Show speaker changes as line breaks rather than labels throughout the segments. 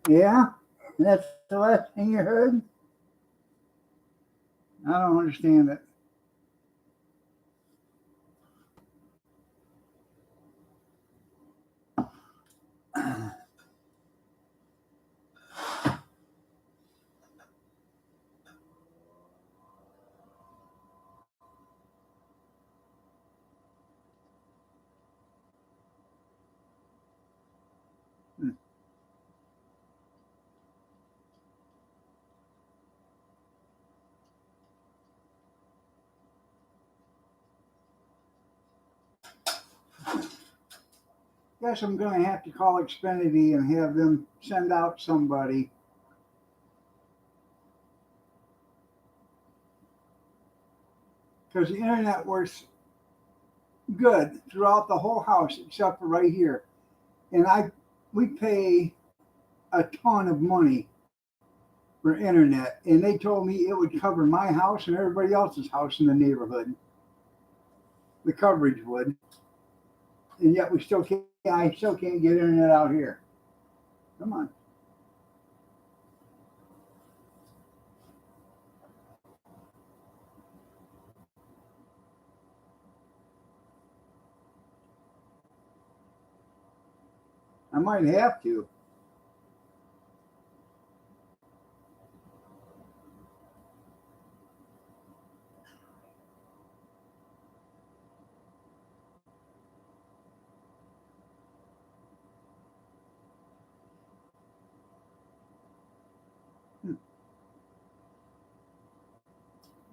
Yeah, that's the last thing you heard. I don't understand it. Guess I'm going to have to call Xfinity and have them send out somebody because the internet works good throughout the whole house except for right here. And we pay a ton of money for internet, and they told me it would cover my house and everybody else's house in the neighborhood. The coverage would, and yet we still can't. I still can't get internet out here. Come on. I might have to.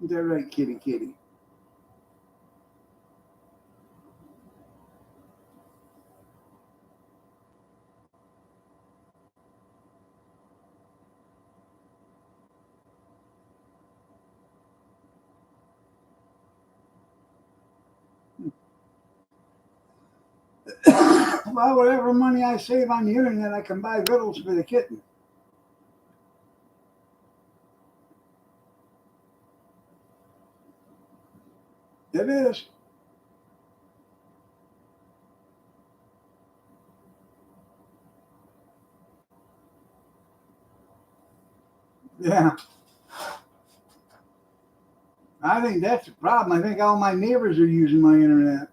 Is that right, kitty kitty? Well, whatever money I save on the internet, I can buy vittles for the kitten. It is. Yeah. I think that's the problem. I think all my neighbors are using my internet.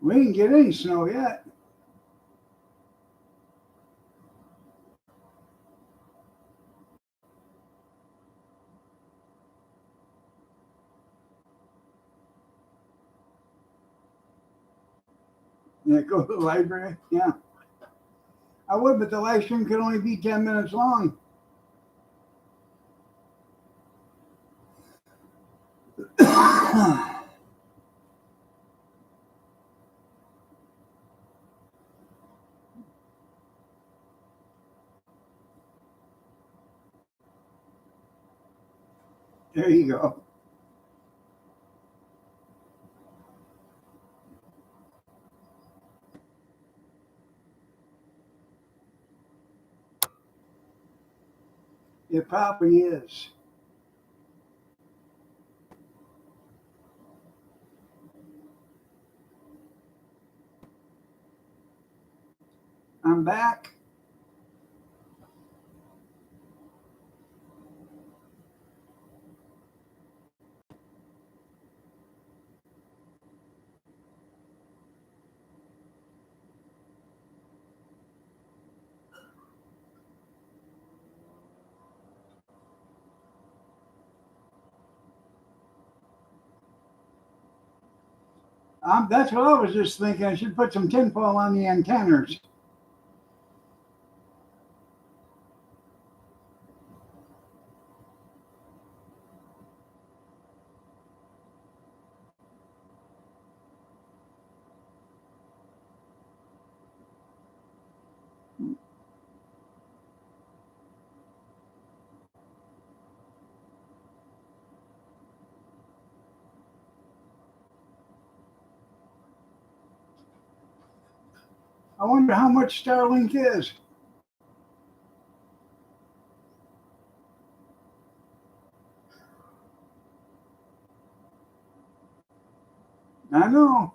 We didn't get any snow yet. Yeah, go to the library. Yeah, I would, but the live stream could only be 10 minutes long. There you go. It probably is. I'm back. That's what I was just thinking. I should put some tinfoil on the antennas. I wonder how much Starlink is. I know.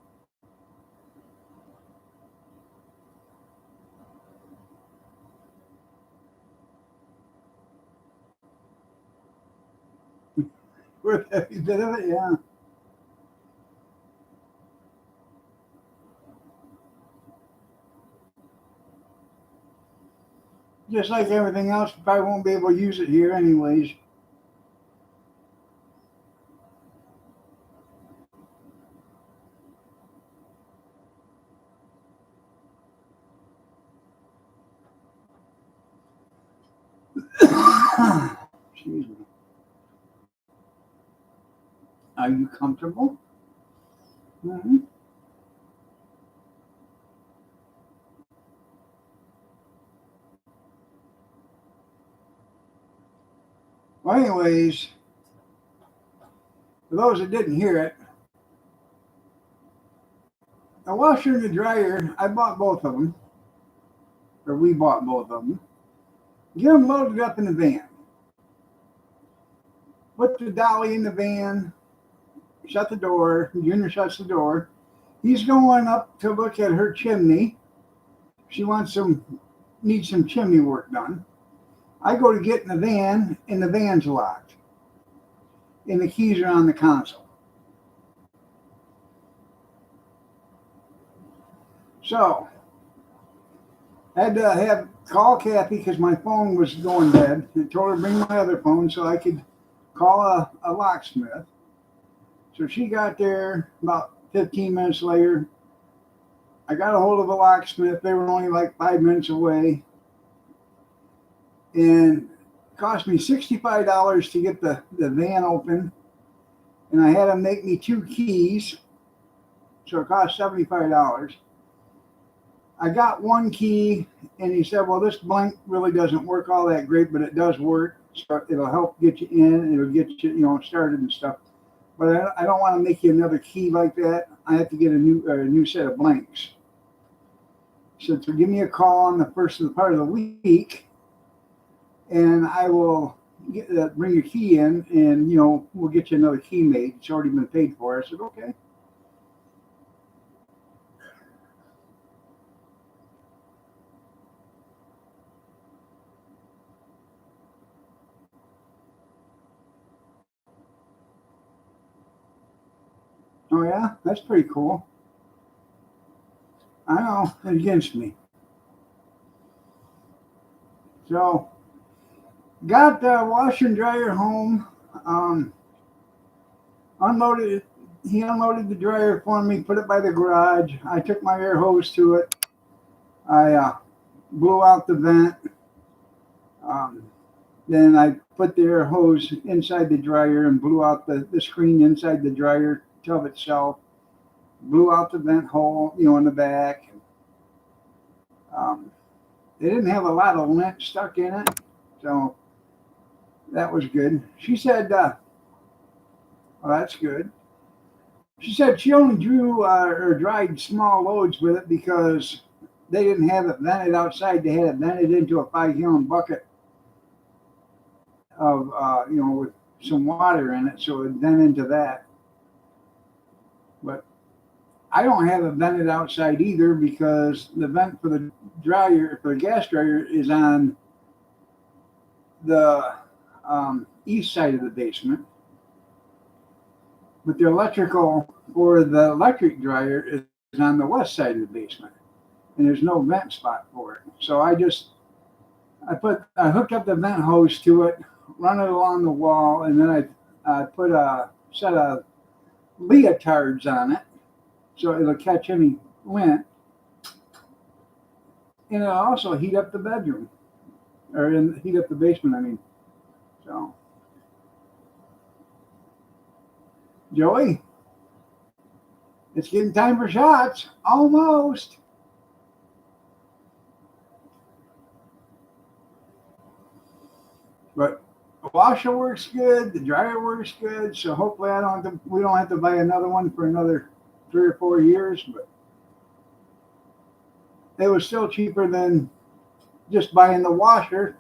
worth every bit of it, yeah. Just like everything else, probably won't be able to use it here anyways. Excuse me. Are you comfortable? Mm-hmm. Well, anyways, for those that didn't hear it, the washer and the dryer, I bought both of them, or we bought both of them. Get them loaded up in the van. Put the dolly in the van, shut the door. Junior shuts the door. He's going up to look at her chimney. She needs some chimney work done. I go to get in the van, and the van's locked. And the keys are on the console. So, I had to call Kathy because my phone was going dead. I told her to bring my other phone so I could call a locksmith. So she got there about 15 minutes later. I got a hold of a locksmith. They were only like 5 minutes away. And it cost me $65 to get the van open. And I had him make me 2 keys. So it cost $75. I got 1 key, and he said, well, this blank really doesn't work all that great, but it does work. So it'll help get you in. It'll get you, started and stuff. But I don't want to make you another key like that. I have to get a new set of blanks. He said, so give me a call on the first part of the week, and I will bring your key in, and, we'll get you another key made. It's already been paid for. I said, okay. Oh, yeah? That's pretty cool. I know. It's against me. So, got the washer and dryer home. Unloaded it. He unloaded the dryer for me, put it by the garage. I took my air hose to it. I blew out the vent. Then I put the air hose inside the dryer and blew out the screen inside the dryer tub itself. Blew out the vent hole, in the back. They didn't have a lot of lint stuck in it, so that was good. She said, well, that's good. She said she only drew or dried small loads with it because they didn't have it vented outside. They had it vented into a 5-gallon bucket of, with some water in it, so it vent into that. But I don't have it vented outside either because the vent for the gas dryer is on the east side of the basement. But the electrical for the electric dryer is on the west side of the basement. And there's no vent spot for it. So I hooked up the vent hose to it, run it along the wall, and then I put a set of leotards on it so it'll catch any lint. And it'll also heat up the bedroom, or heat up the basement, I mean. So, Joey, it's getting time for shots. Almost. But the washer works good, the dryer works good, so hopefully we don't have to buy another one for another 3 or 4 years, but it was still cheaper than just buying the washer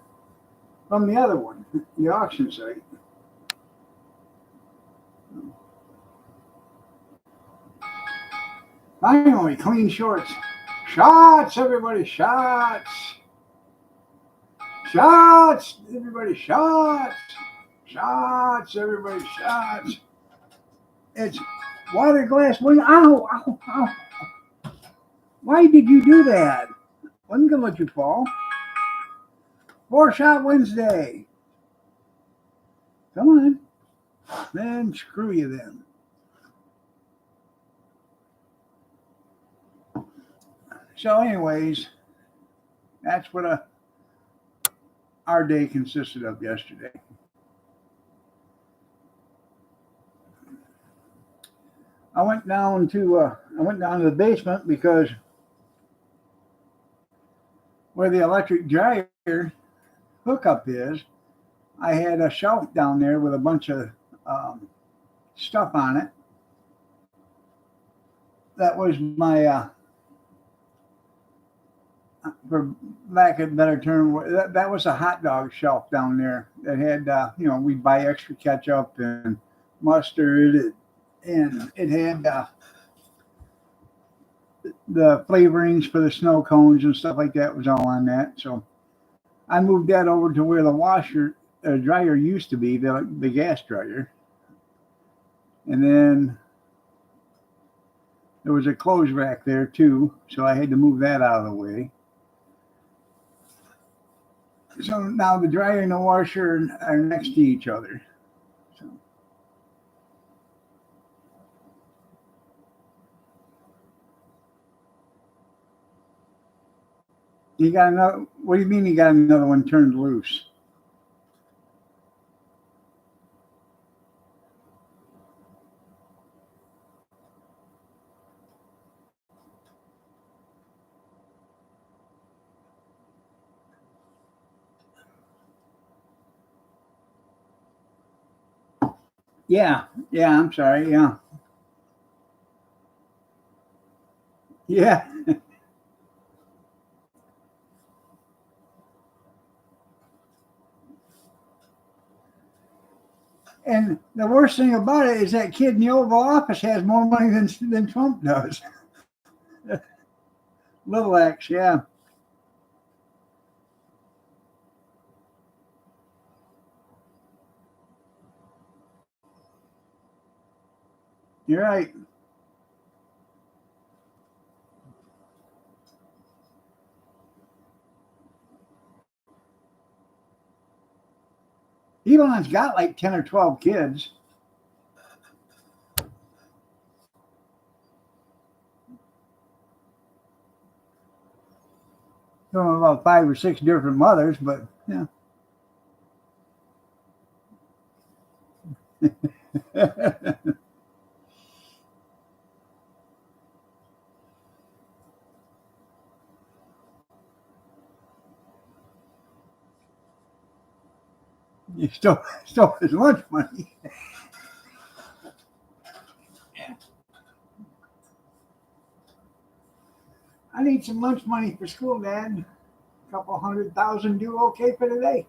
from the other one, the auction site. Finally, clean shorts. Shots, everybody, shots. Shots, everybody, shots. Shots, everybody, shots. It's water glass window. Ow, ow, ow. Why did you do that? Wasn't gonna let you fall. 4-shot Wednesday. Come on. Then screw you then. So anyways, that's what our day consisted of yesterday. I went down to the basement because where the electric dryer hookup is, I had a shelf down there with a bunch of stuff on it. That was my, for lack of a better term, that was a hot dog shelf down there that had, we'd buy extra ketchup and mustard, and it had the flavorings for the snow cones and stuff like that was all on that. So I moved that over to where the dryer used to be, the gas dryer. And then there was a clothes rack there too, so I had to move that out of the way. So now the dryer and the washer are next to each other. So you got another? What do you mean you got another one turned loose? Yeah, I'm sorry. Yeah. And the worst thing about it is that kid in the Oval Office has more money than Trump does. Little X, yeah. You're right. Elon's got like 10 or 12 kids. Don't know about 5 or 6 different mothers, but yeah. You stole his lunch money. I need some lunch money for school, Dad. A couple 100,000 do okay for the day.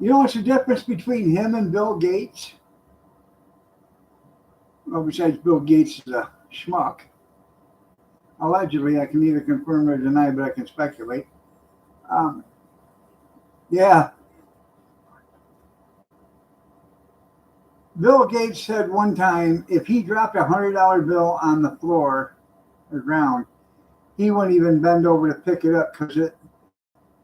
You know what's the difference between him and Bill Gates? Well, besides Bill Gates is a schmuck. Allegedly, I can neither confirm or deny, but I can speculate. Yeah, Bill Gates said one time if he dropped $100 bill on the floor or ground, he wouldn't even bend over to pick it up because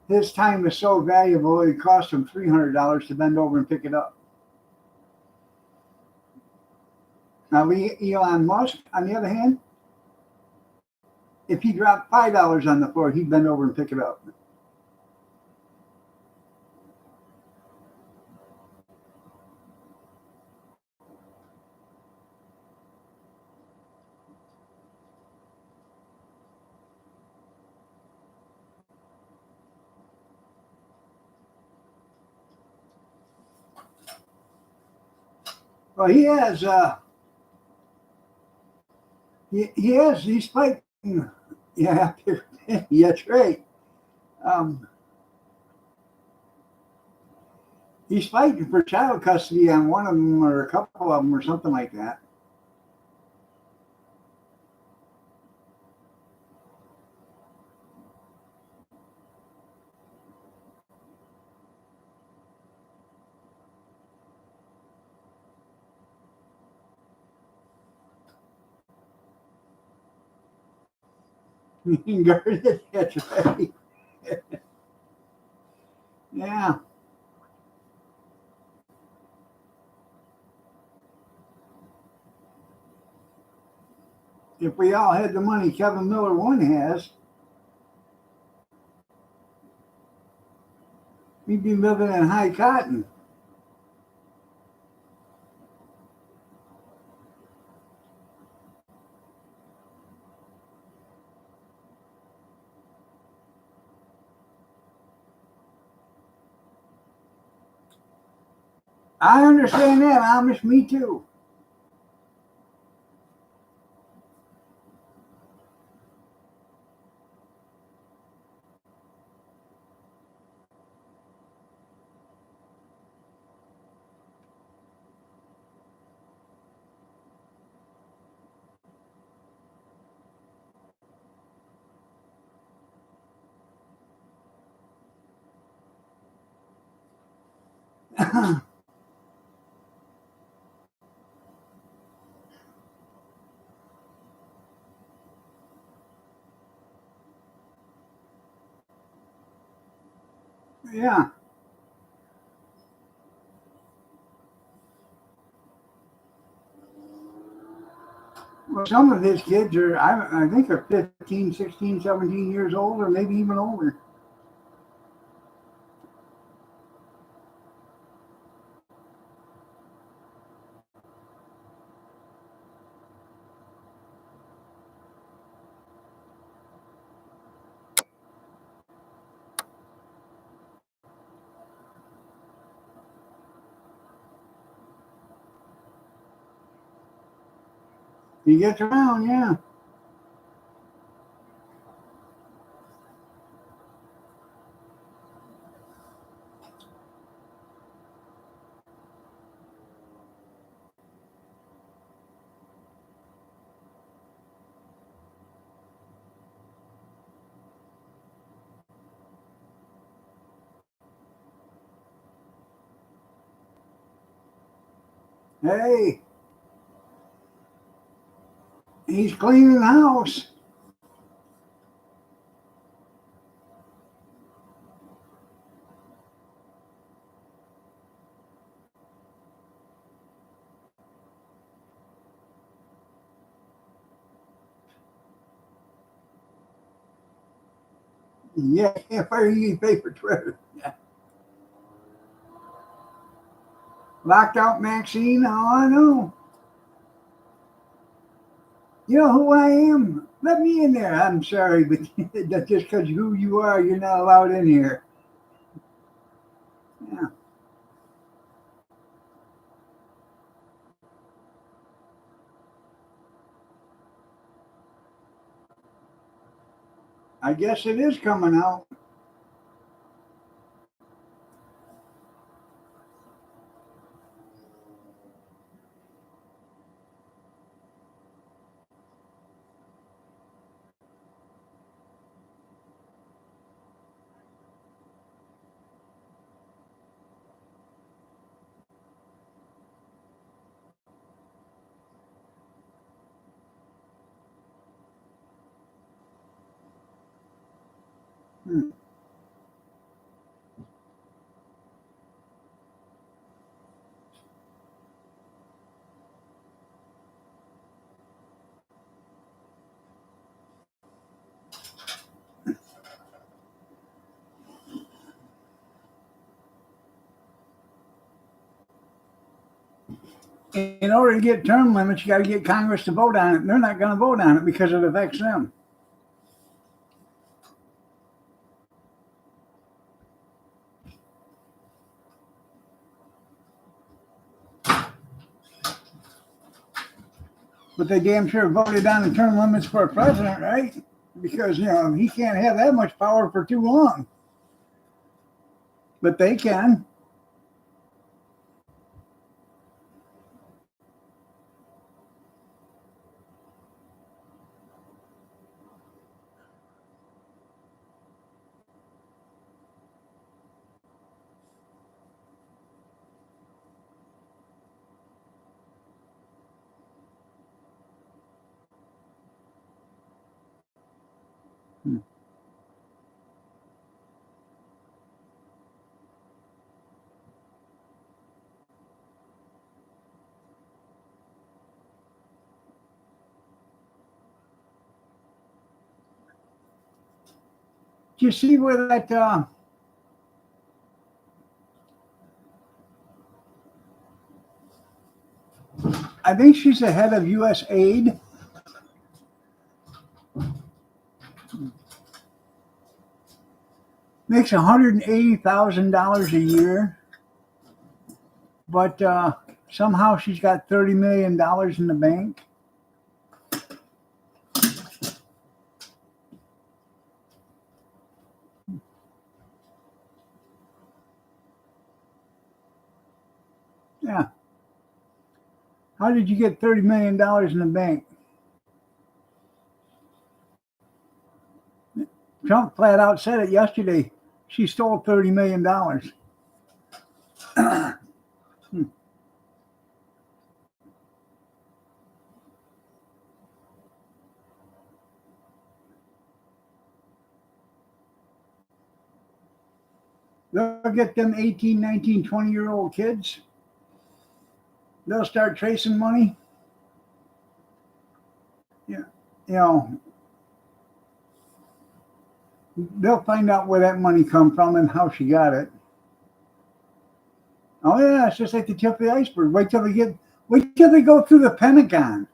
his time is so valuable. It cost him $300 to bend over and pick it up. Now, Elon Musk, on the other hand, if he dropped $5 on the floor, he'd bend over and pick it up. Well, he has. He's fighting. Yeah, that's right. Um, he's fighting for child custody on one of them or a couple of them or something like that. Guarded, that's right. Yeah. If we all had the money Kevin Miller One has, we'd be living in high cotton. I understand that, Amish. Me too. Yeah. Well, some of his kids are, I think, are 15, 16, 17 years old, or maybe even older. He gets around, yeah. Hey, he's cleaning the house. Yeah, where you pay for Twitter? Locked out Maxine. Oh, I know. You know who I am? Let me in there. I'm sorry, but that's just because who you are, you're not allowed in here. Yeah, I guess it is coming out. Hmm. In order to get term limits, you got to get Congress to vote on it. And they're not going to vote on it because it affects them. But they damn sure voted on the term limits for a president, right? Because he can't have that much power for too long. But they can. Hmm. Do you see where that? I think she's the head of U.S. Aid. Makes $180,000 a year, but somehow she's got $30 million in the bank. Yeah. How did you get $30 million in the bank? Trump flat out said it yesterday. She stole $30 million. They'll get them 18, 19, 20-year-old kids. They'll start tracing money. Yeah. You know, they'll find out where that money come from and how she got it. Oh yeah, it's just like the tip of the iceberg. Wait till they go through the Pentagon.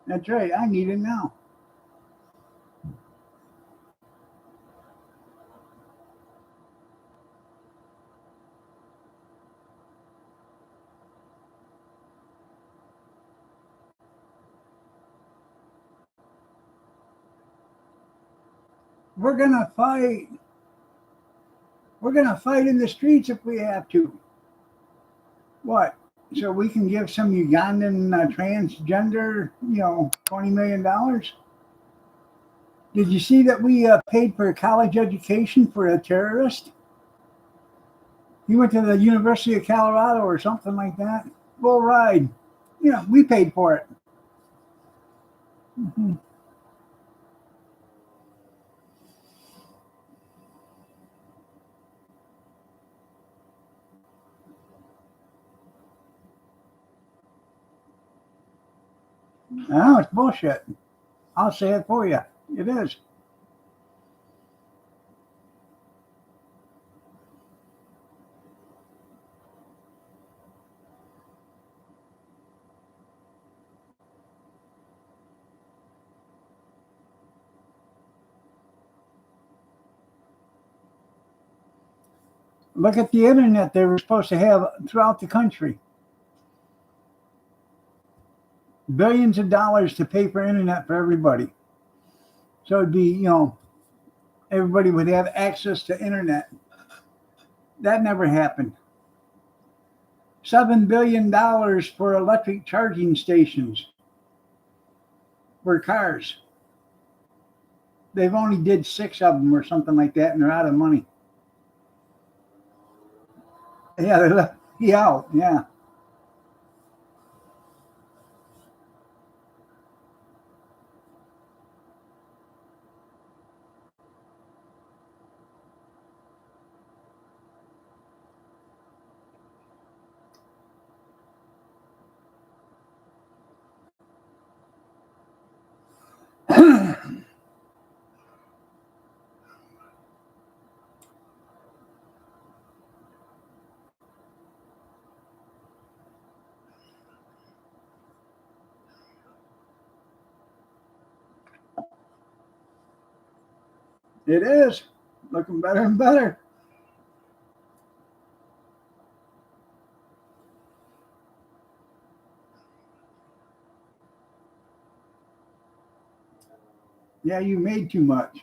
That's right. I need it now. We're gonna fight. We're gonna fight in the streets if we have to. What? So we can give some Ugandan transgender, $20 million? Did you see that we paid for a college education for a terrorist? He went to the University of Colorado or something like that. Full ride. We paid for it. Mhm. No, it's bullshit. I'll say it for you. It is. Look at the internet they were supposed to have throughout the country. Billions of dollars to pay for internet for everybody. So it'd be, everybody would have access to internet. That never happened. $7 billion for electric charging stations for cars. They've only did 6 of them or something like that, and they're out of money. Yeah, they left me out. Yeah. It is looking better and better. Yeah, you made too much.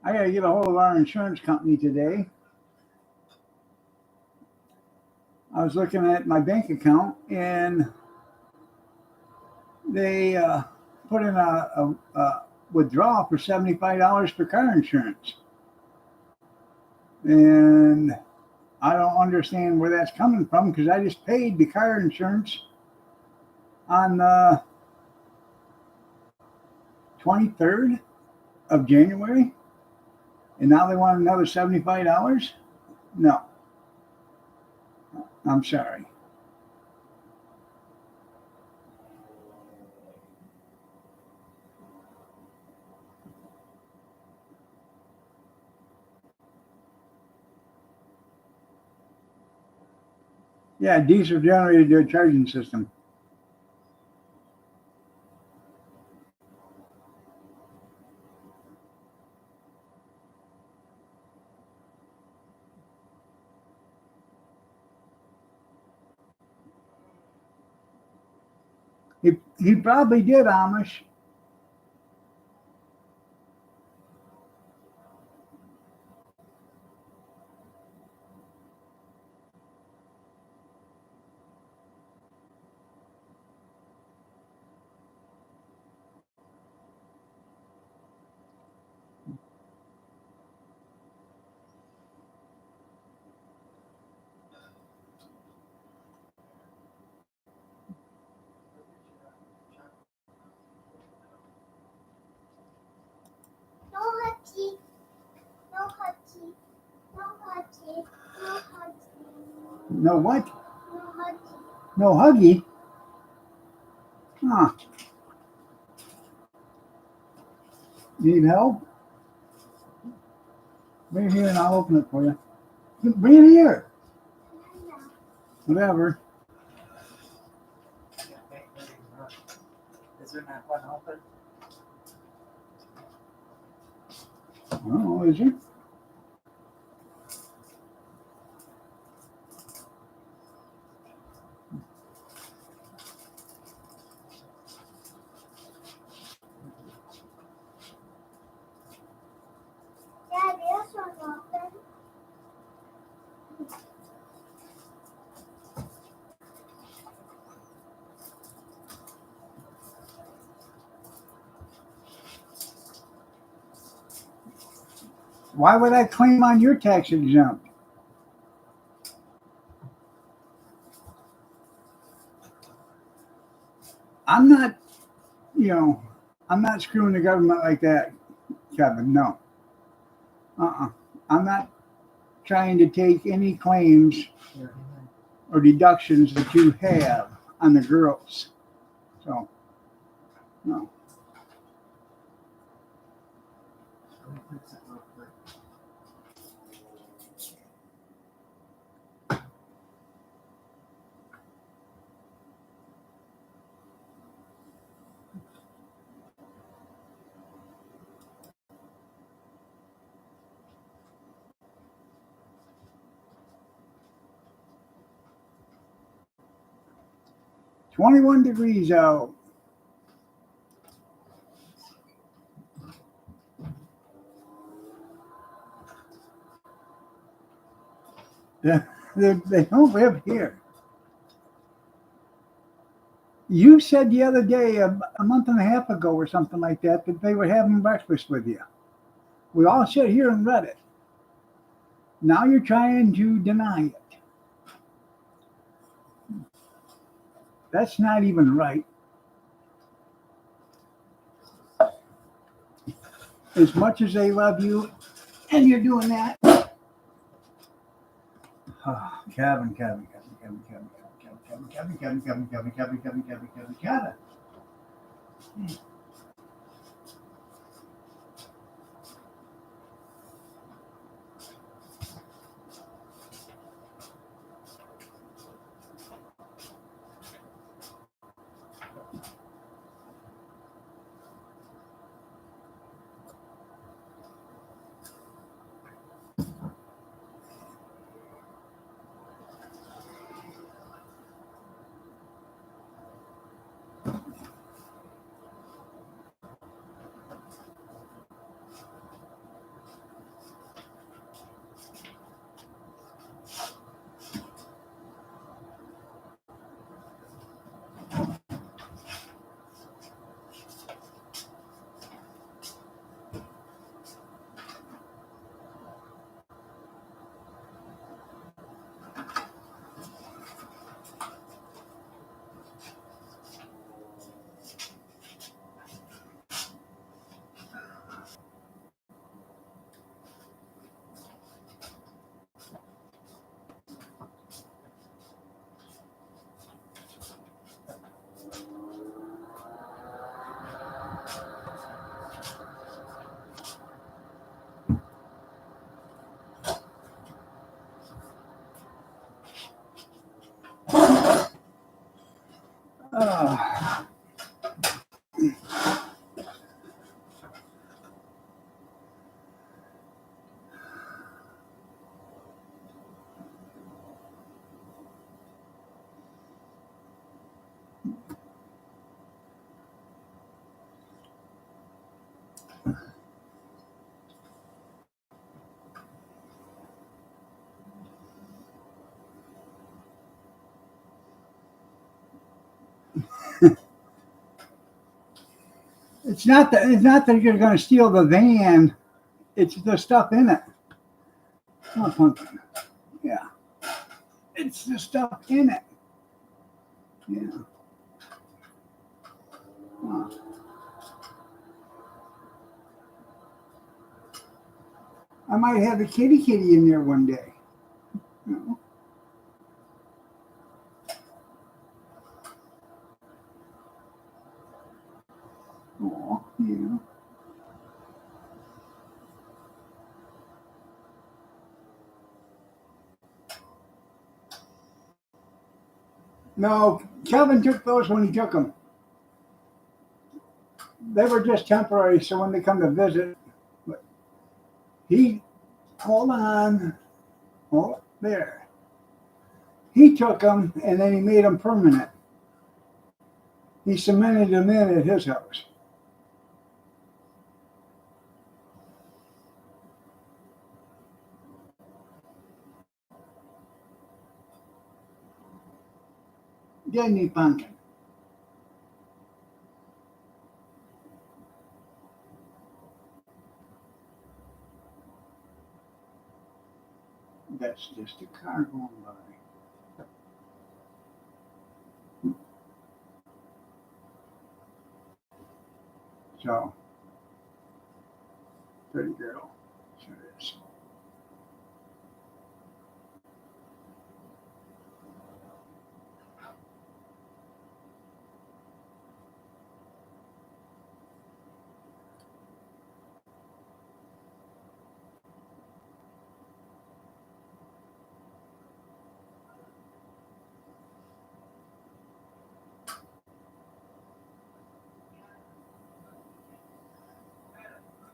I got to get a hold of our insurance company today. I was looking at my bank account and they put in a withdrawal for $75 for car insurance. And I don't understand where that's coming from because I just paid the car insurance on the 23rd of January. And now they want another $75? No. I'm sorry. Yeah, diesel generator charging system. He probably did, Amish.
No huggy. No huggy. No huggy. No huggy.
No what?
No huggy.
No huggy? Huh. Need help? Bring it here and I'll open it for you. Bring it here. Whatever.
Is there not one open?
Oh, is it?
Yeah, there's one open.
Why would I claim on your tax exempt? I'm not, I'm not screwing the government like that, Kevin. No. I'm not trying to take any claims or deductions that you have on the girls. So, no.
Let me fix it real quick.
$21 degrees out. They don't live here. You said the other day, a month and a half ago or something like that they were having breakfast with you. We all sat here and read it. Now you're trying to deny it. That's not even right. As much as they love you, and you're doing that. Oh, Kevin. It's not that you're going to steal the van. It's the stuff in it. Oh, pumpkin. Yeah. It's the stuff in it. Yeah. Huh. I might have a kitty in there one day. You know? Aw, yeah. No, Kevin took those when he took them. They were just temporary, so when they come to visit, but hold on, there. He took them and then he made them permanent. He cemented them in at his house. Didn't he, Pumpkin? That's just a car going by. So, pretty girl. Sure is.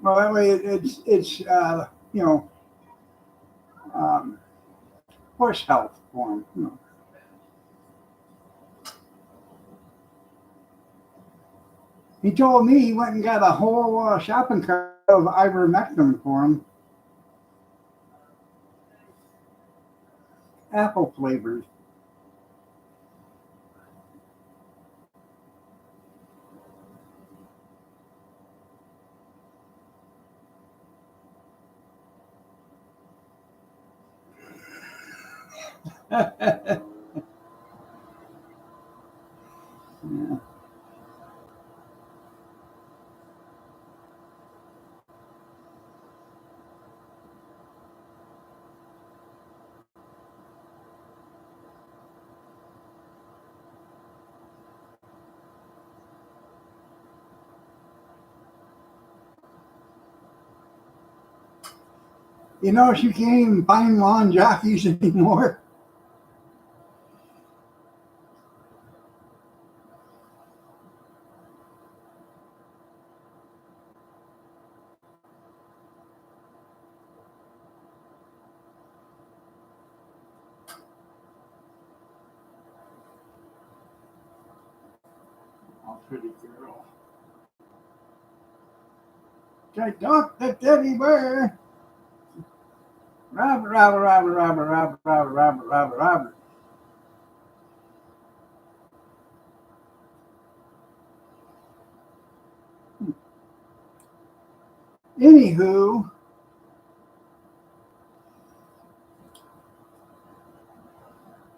Well, that way it's um, horse health for him. You know. He told me he went and got a whole shopping cart of ivermectin for him. Apple flavored. Yeah. You know, she can't even find lawn jockeys anymore. Oh, pretty girl. I duck the teddy bear. Robert, Robert, Robert, Robert, Robert, Robert, Robert, Robert, Robert. Anywho,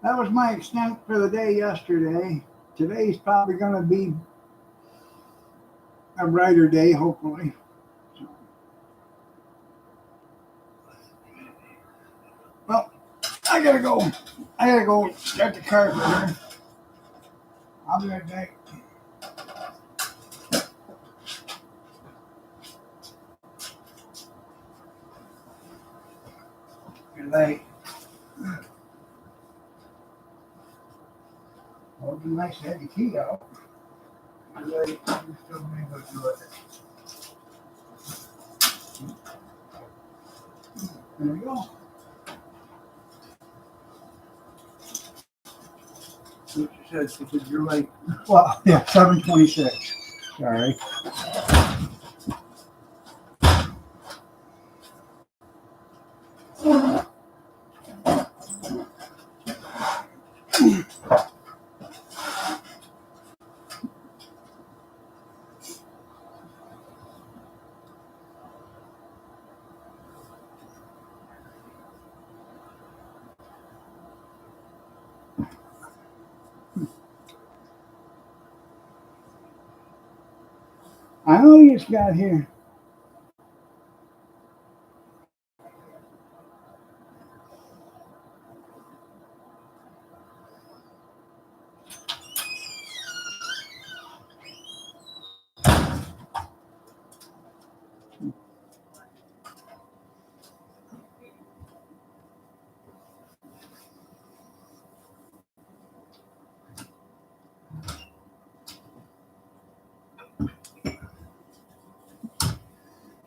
that was my extent for the day yesterday. Today's probably going to be a brighter day, hopefully. Well, I gotta go. I gotta go start the car for her. I'll be right back. Good night. Well, it'd be nice to have the key out. Good night. You still may go do it. There we go. What you said, because you're late. Well, yeah, 7:26. Sorry. I know you just got here.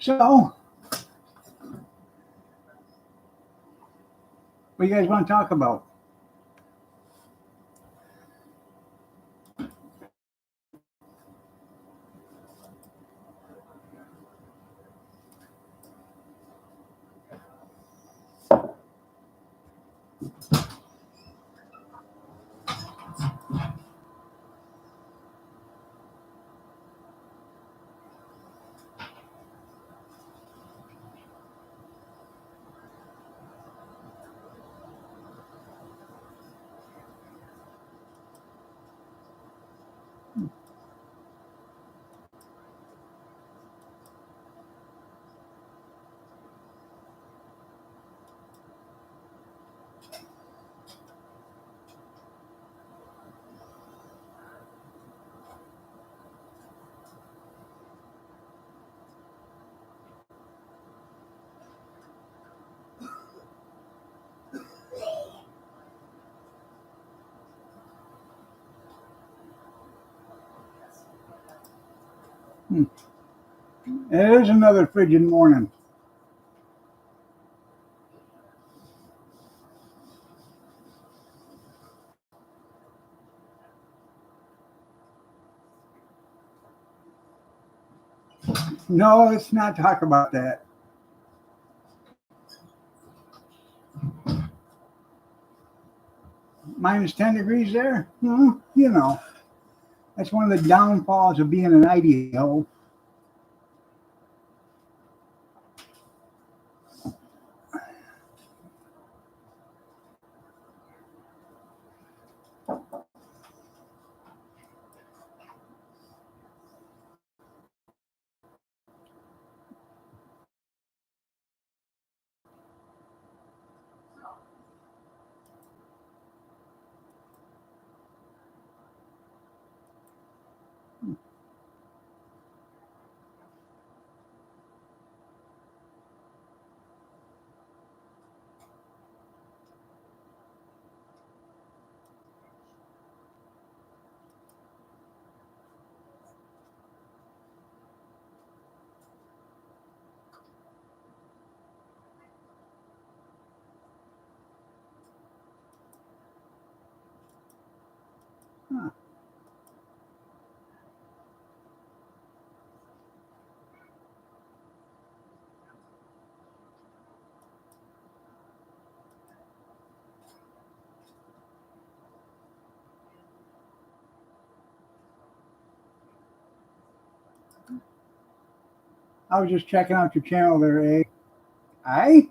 So, what you guys want to talk about? It is another frigid morning. No, let's not talk about that. Minus 10 degrees there? You know, that's one of the downfalls of being an IDO. Huh. I was just checking out your channel there, eh? Aye?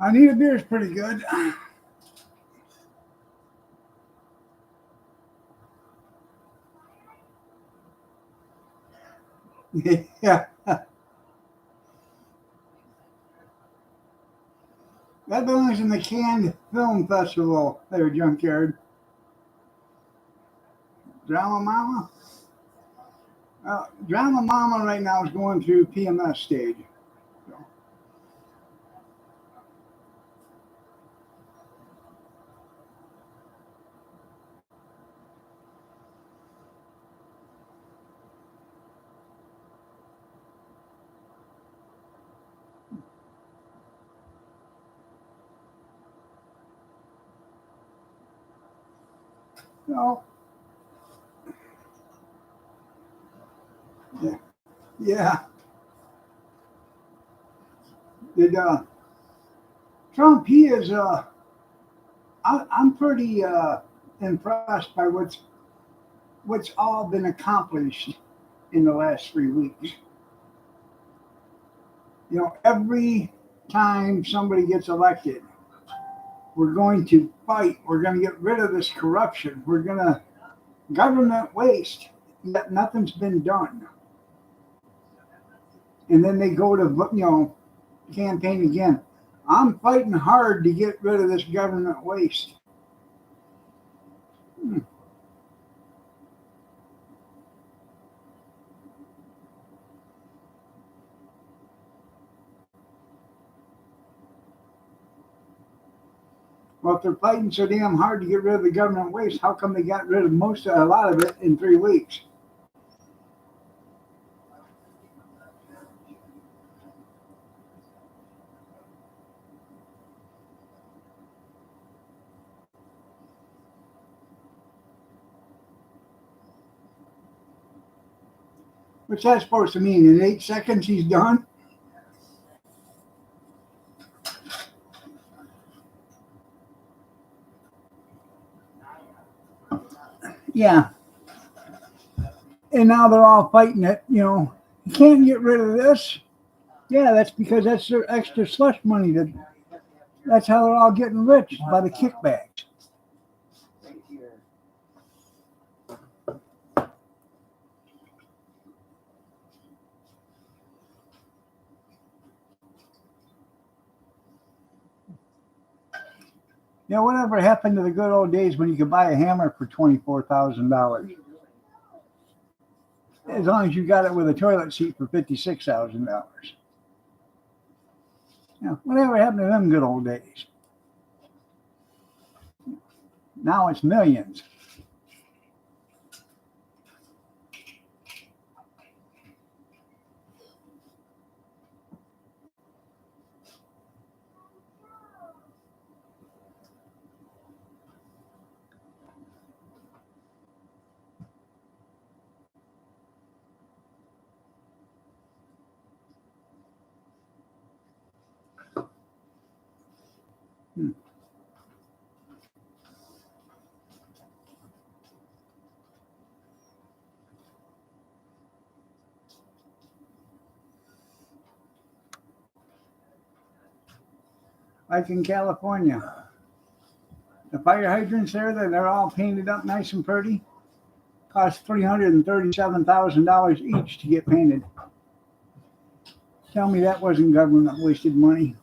Anita Beer's pretty good. Yeah, that belongs in the Cannes Film Festival there, Junkyard. Drama Mama? Drama Mama right now is going through PMS stage. So, so yeah, yeah. Did Trump, he is, I'm pretty impressed by what's all been accomplished in the last 3 weeks. You know, every time somebody gets elected, we're going to fight. We're going to get rid of this corruption. We're going to government waste. Yet nothing's been done. And then they go to, campaign again. I'm fighting hard to get rid of this government waste. Well, if they're fighting so damn hard to get rid of the government waste, how come they got rid of a lot of it in 3 weeks? What's that supposed to mean? In 8 seconds he's done? Yeah. And now they're all fighting it, you can't get rid of this. Yeah, that's because that's their extra slush money. That's how they're all getting rich, by the kickbacks.
Right here.
Yeah, whatever happened to the good old days when you could buy a hammer for $24,000? As long as you got it with a toilet seat for $56,000. Yeah, whatever happened to them good old days? Now it's millions. Like in California, the fire hydrants there, they're all painted up nice and pretty. Cost $337,000 each to get painted. Tell me that wasn't government wasted money.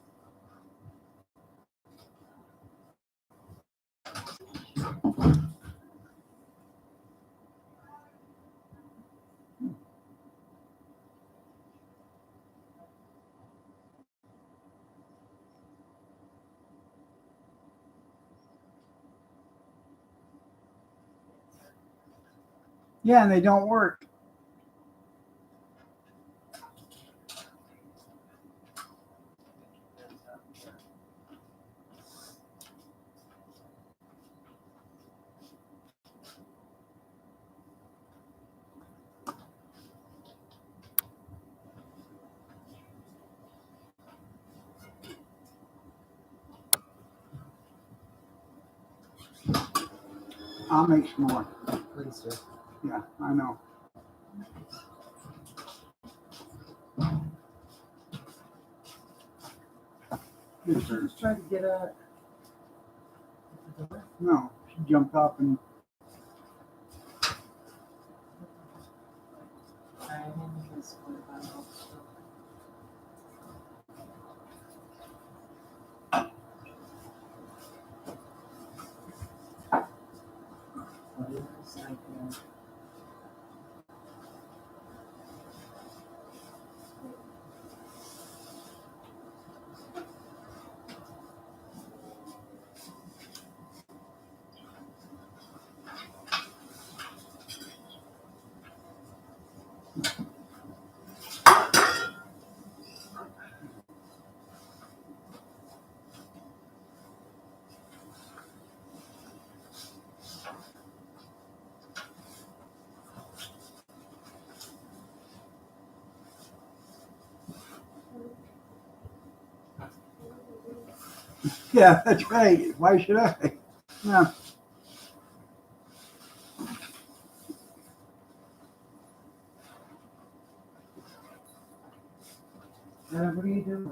Yeah, and they don't work. I'll make some more.
Please, sir.
Yeah, I know.
Just trying to get a.
No, she jumped up and Yeah, that's right. Why should I? Yeah.
What are you doing?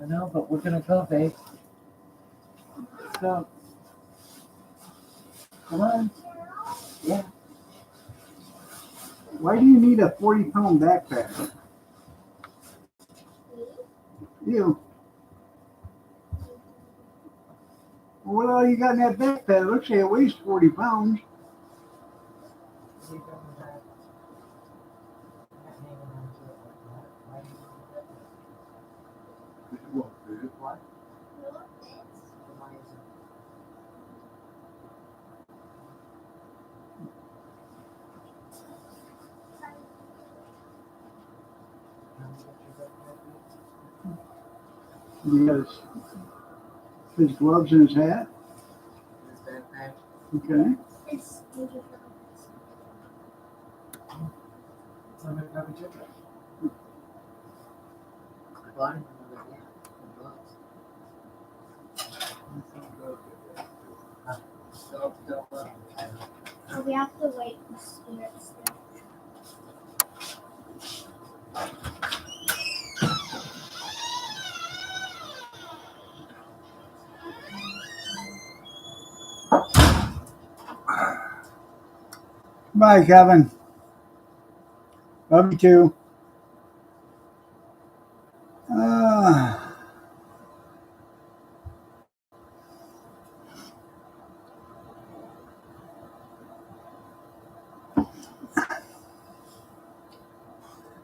I know, but we're gonna go, babe. Let's go. Come on. Yeah.
Why do you need a 40-pound backpack? You. Well, what all you got in that backpack? It looks like it weighs 40 pounds.
What are you doing with that? Not hanging on to it like that. Why are you doing that? What? Why is it? How much your backpack is?
He has his gloves and his hat.
This backpack?
Okay.
It's beautiful.
Somebody probably took it. I bought him another hat and gloves. Don't look.
So we have to wait for spirits still.
Bye, Kevin. Love you too. Uh,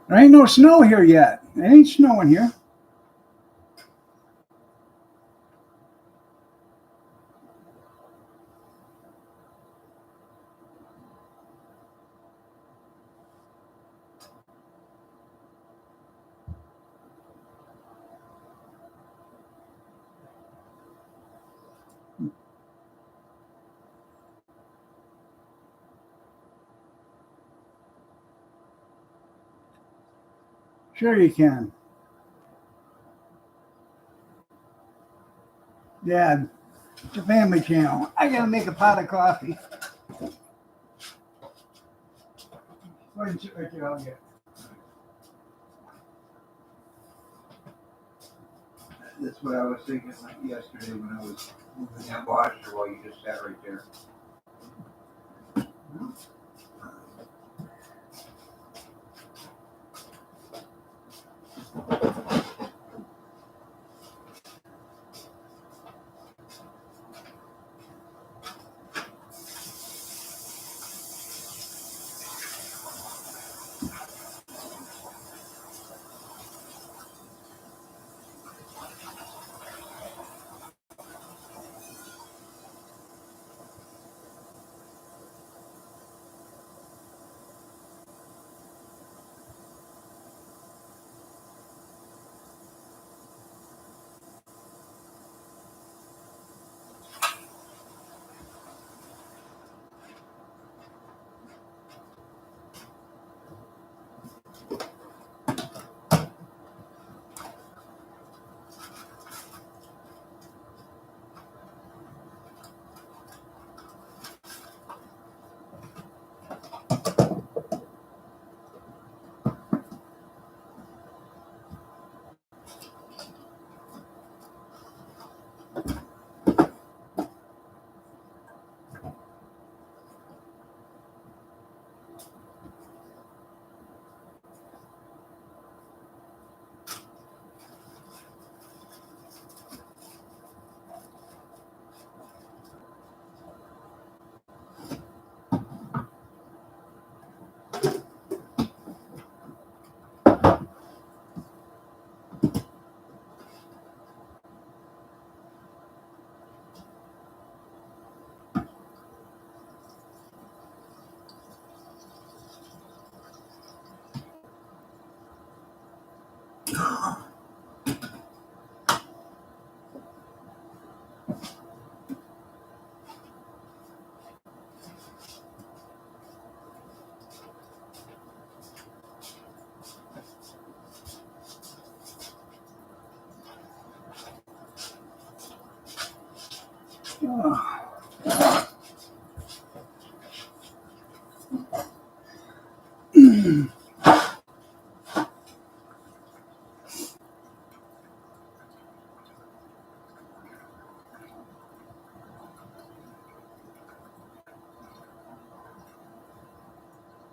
there ain't no snow here yet. It ain't snowing here. Sure you can. Dad, it's a family channel. I gotta make a pot of coffee. Go ahead and sit right there. I'll get it.
That's what I was thinking like yesterday when I was moving that washer while you just sat right there.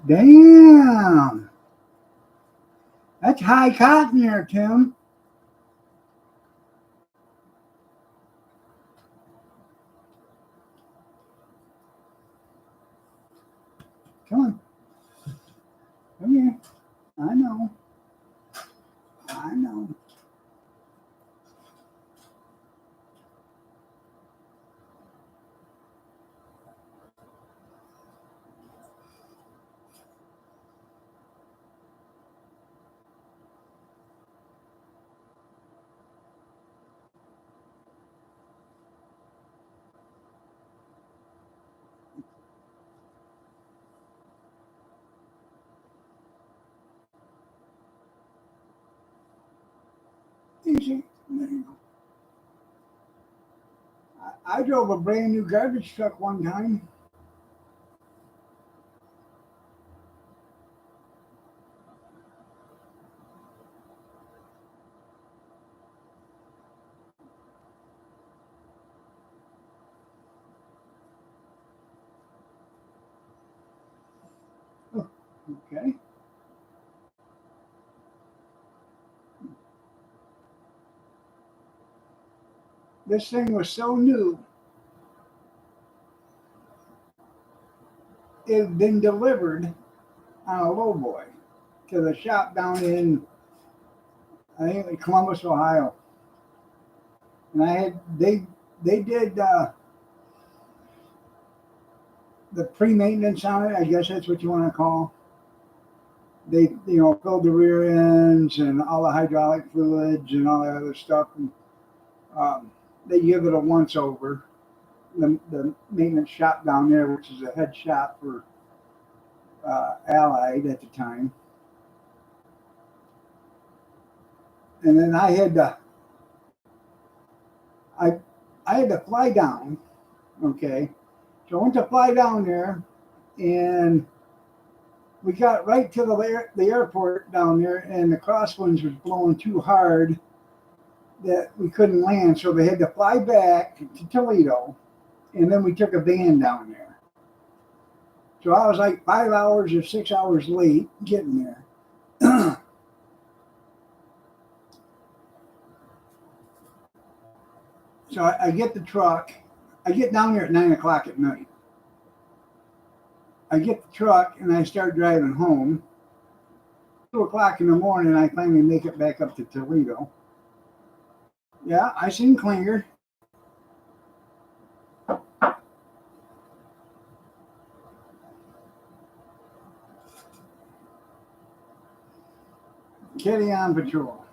Damn. That's high cotton there, Tim. Come on. Come here. I know. I know. Easy. There you go. I drove a brand new garbage truck one time. Okay. This thing was so new. It had been delivered on a lowboy to the shop down in, I think, Columbus, Ohio. And they did the pre-maintenance on it. I guess that's what you want to call. They filled the rear ends and all the hydraulic fluids and all that other stuff. And they give it a once over. The maintenance shop down there, which is a head shop for Allied at the time. And then I had to fly down. Okay, so I went to fly down there, and we got right to the airport down there, and the crosswinds was blowing too hard that we couldn't land. So they had to fly back to Toledo, and then we took a van down there. So I was like 5 hours or 6 hours late getting there. So I get the truck. I get down there at 9 o'clock at night. I get the truck and I start driving home. 2 o'clock in the morning, I finally make it back up to Toledo. Yeah, I seen Klinger. Kitty on patrol.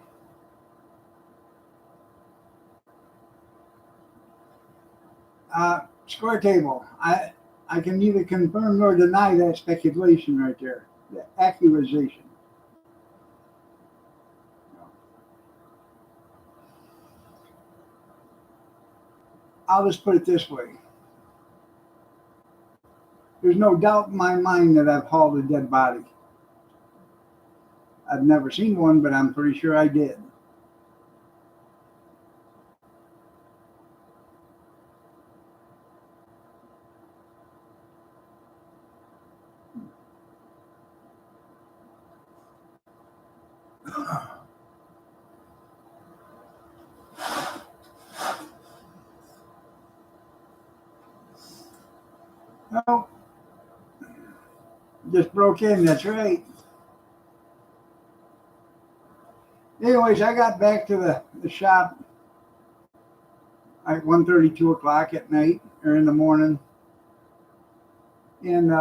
Square table. I can neither confirm nor deny that speculation right there. The accusation. I'll just put it this way. There's no doubt in my mind that I've hauled a dead body. I've never seen one, but I'm pretty sure I did. No, just broke in, that's right. Anyways, I got back to the shop at 1:30, 2 o'clock at night or in the morning. And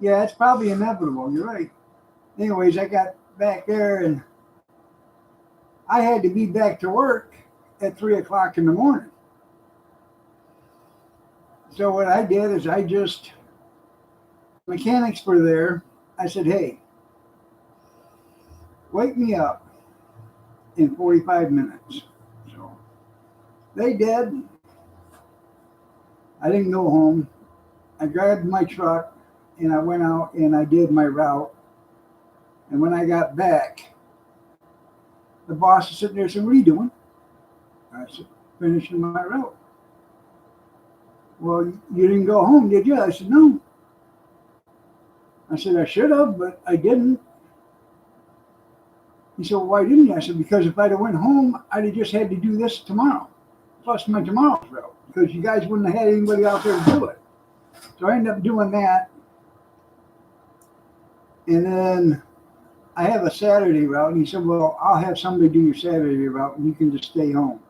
yeah, it's probably inevitable. You're right. Anyways, I got back there and I had to be back to work at 3 o'clock in the morning. So what I did is mechanics were there. I said, hey, wake me up in 45 minutes. So they did. I didn't go home. I grabbed my truck and I went out and I did my route. And when I got back, the boss is sitting there saying, "What are you doing?" I said, "Finishing my route." "Well, you didn't go home, did you?" I said, "No." I said, "I should have, but I didn't." He said, "Well, why didn't you?" I said, "Because if I'd have went home, I'd have just had to do this tomorrow, plus my tomorrow's route, because you guys wouldn't have had anybody out there to do it." So I ended up doing that. And then I have a Saturday route. And he said, "Well, I'll have somebody do your Saturday route and you can just stay home."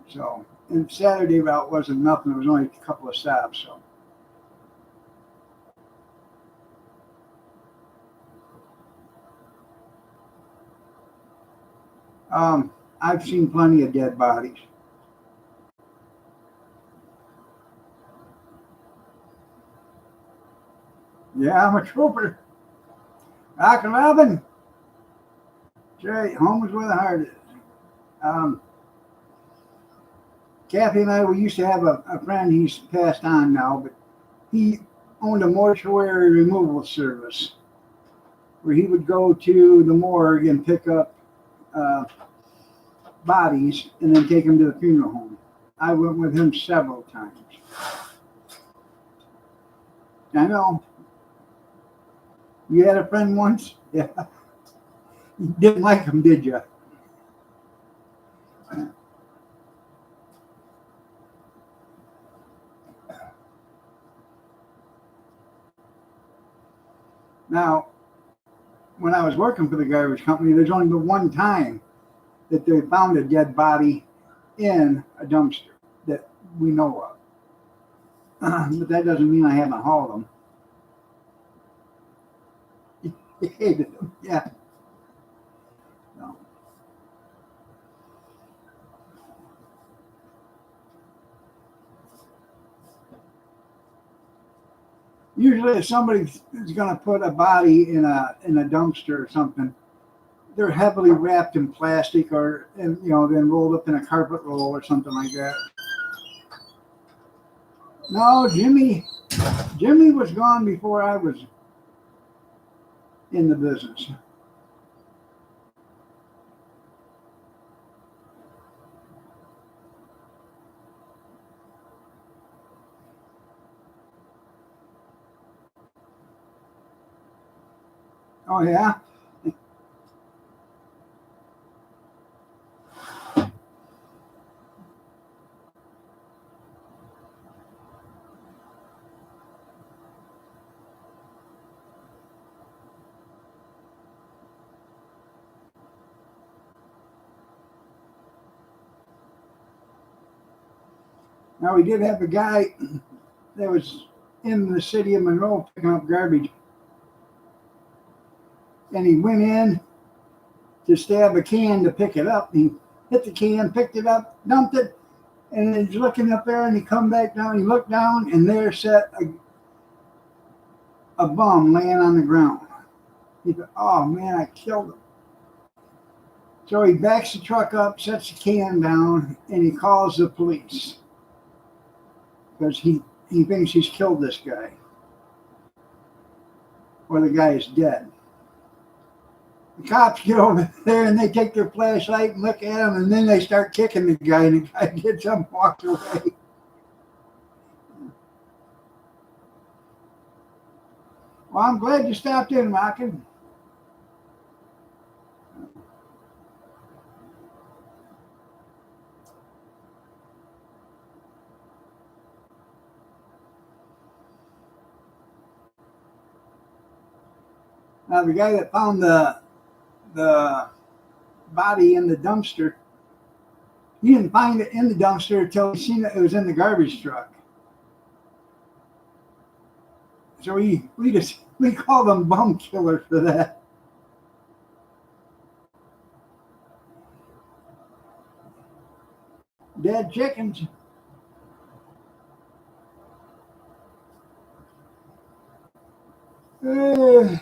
So, and Saturday route wasn't nothing. It was only a couple of stops. So, I've seen plenty of dead bodies. Yeah, I'm a trooper. Rock and Robin. That's right. Home is where the heart is. Um, Kathy and I, we used to have a friend. He's passed on now, but he owned a mortuary removal service where he would go to the morgue and pick up uh, bodies and then take them to the funeral home. I went with him several times. I know. You had a friend once? Yeah. You didn't like him, did you? Now, when I was working for the garbage company, there's only been one time that they found a dead body in a dumpster that we know of. But that doesn't mean I haven't hauled them. He hated them, yeah. No. Usually, if somebody is going to put a body in a dumpster or something, they're heavily wrapped in plastic or then rolled up in a carpet roll or something like that. No, Jimmy was gone before I was in the business. Oh yeah. Now we did have a guy that was in the city of Monroe picking up garbage, and he went in to stab a can to pick it up. He hit the can, picked it up, dumped it, and he's looking up there, and he come back down. He looked down, and there sat a bum laying on the ground. He thought, "Oh man, I killed him." So he backs the truck up, sets the can down, and he calls the police because he thinks he's killed this guy or the guy is dead. The cops get over there and they take their flashlight and look at him, and then they start kicking the guy, and the guy gets up and walks away. Well, I'm glad you stopped in, Rockin'. Now, the guy that found the body in the dumpster, he didn't find it in the dumpster until he seen it was in the garbage truck. So we called him bum killer for that. Dead chickens. Uh,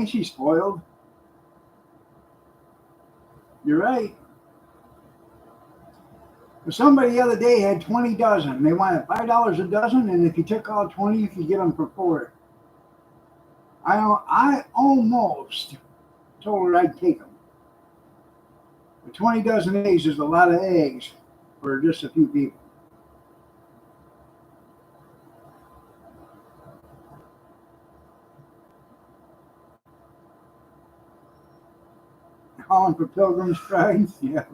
ain't she spoiled? You're right. But somebody the other day had 20 dozen. They wanted $5 a dozen, and if you took all 20, you could get them for $4. I almost told her I'd take them. But 20 dozen eggs is a lot of eggs for just a few people. Calling for Pilgrim's Pride? Yeah.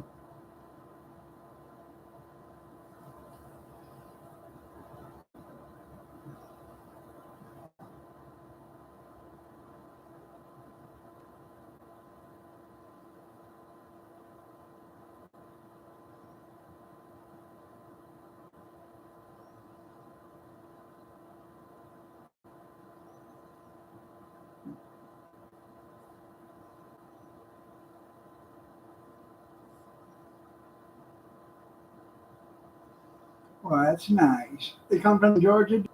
Well, that's nice. They come from Georgia?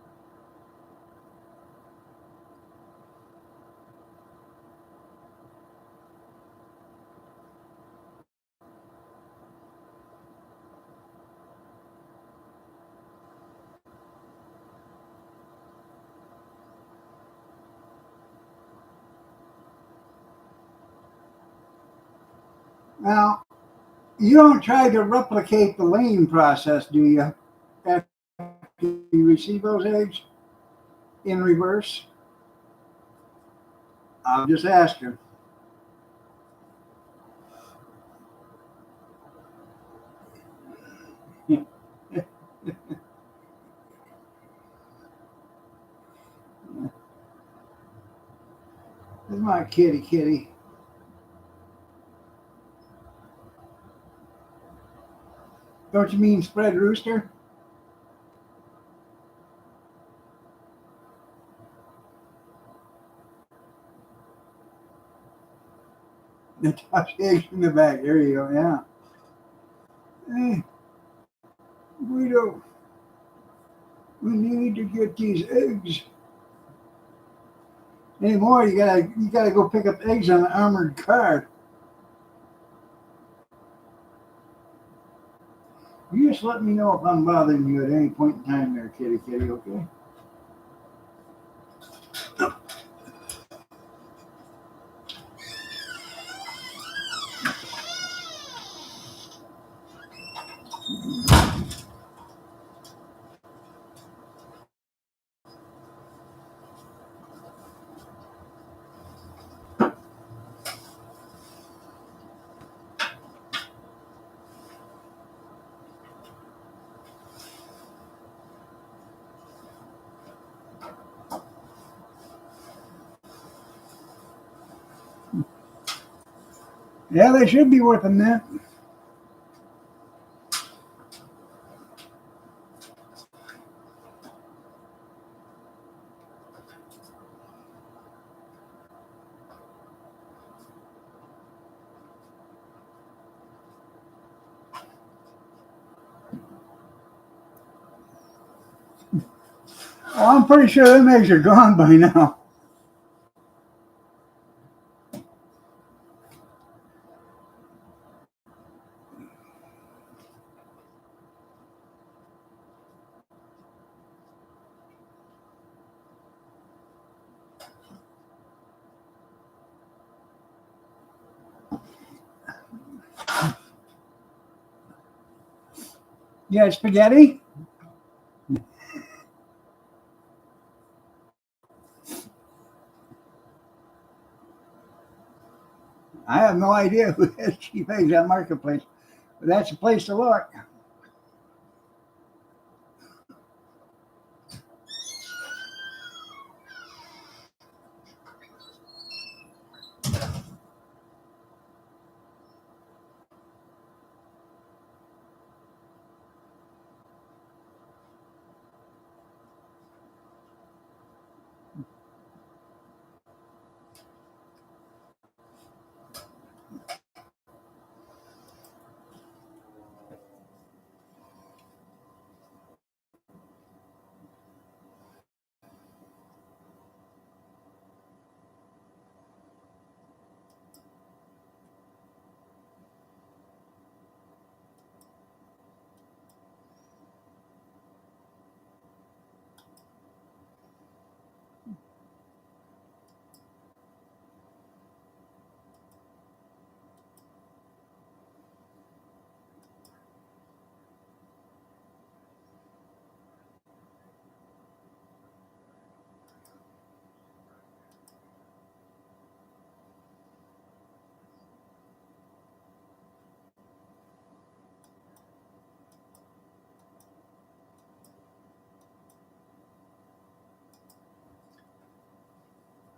Now, you don't try to replicate the laying process, do you? After you receive those eggs in reverse? I'm just asking. This is my kitty. Don't you mean spread rooster? The touch eggs in the back. There you go. Yeah. Hey, Guido, we need to get these eggs. Anymore, you gotta go pick up eggs on an armored car. You just let me know if I'm bothering you at any point in time there, kitty, okay? Yeah, they should be worth a mint. Oh, I'm pretty sure them eggs are gone by now. You had spaghetti? I have no idea who has cheap eggs at Marketplace, but that's a place to look.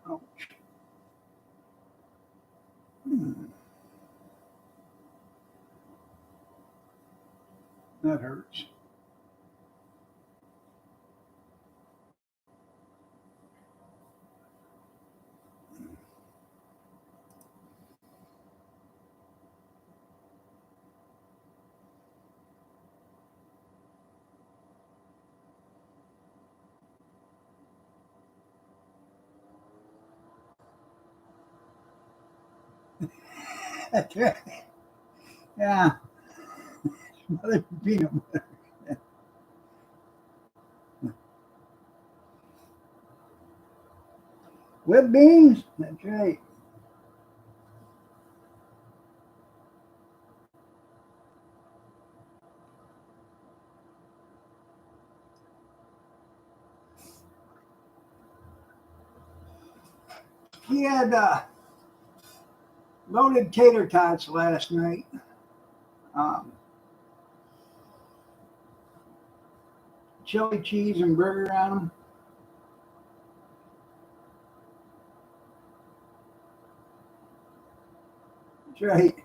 Ouch. Hmm, that hurts. That's right. Yeah, smothered peanut butter. Whipped beans? That's right. He had loaded tater tots last night. Um, chili cheese and burger on them. That's right.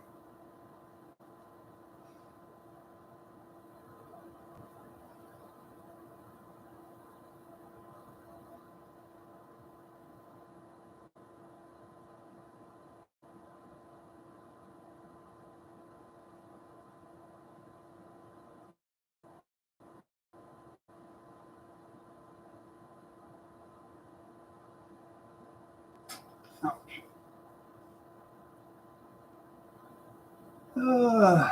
Ouch. Uh,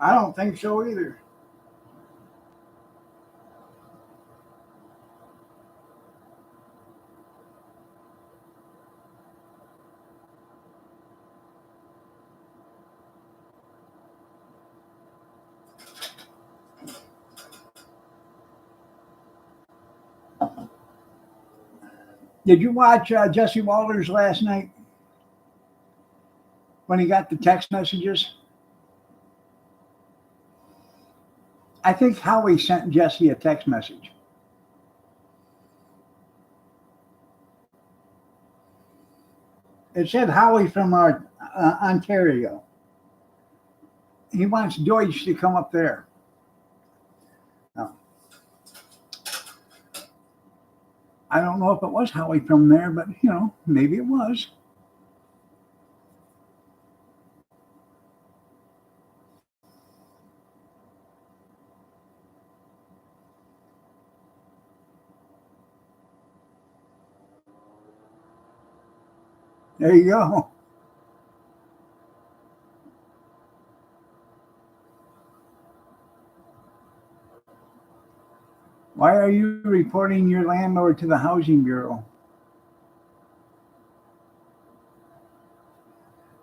I don't think so either. Did you watch Jesse Walters last night when he got the text messages? I think Howie sent Jesse a text message. It said Howie from Ontario. He wants Deutsch to come up there. Now, I don't know if it was Howie from there, but maybe it was. There you go. Why are you reporting your landlord to the housing bureau?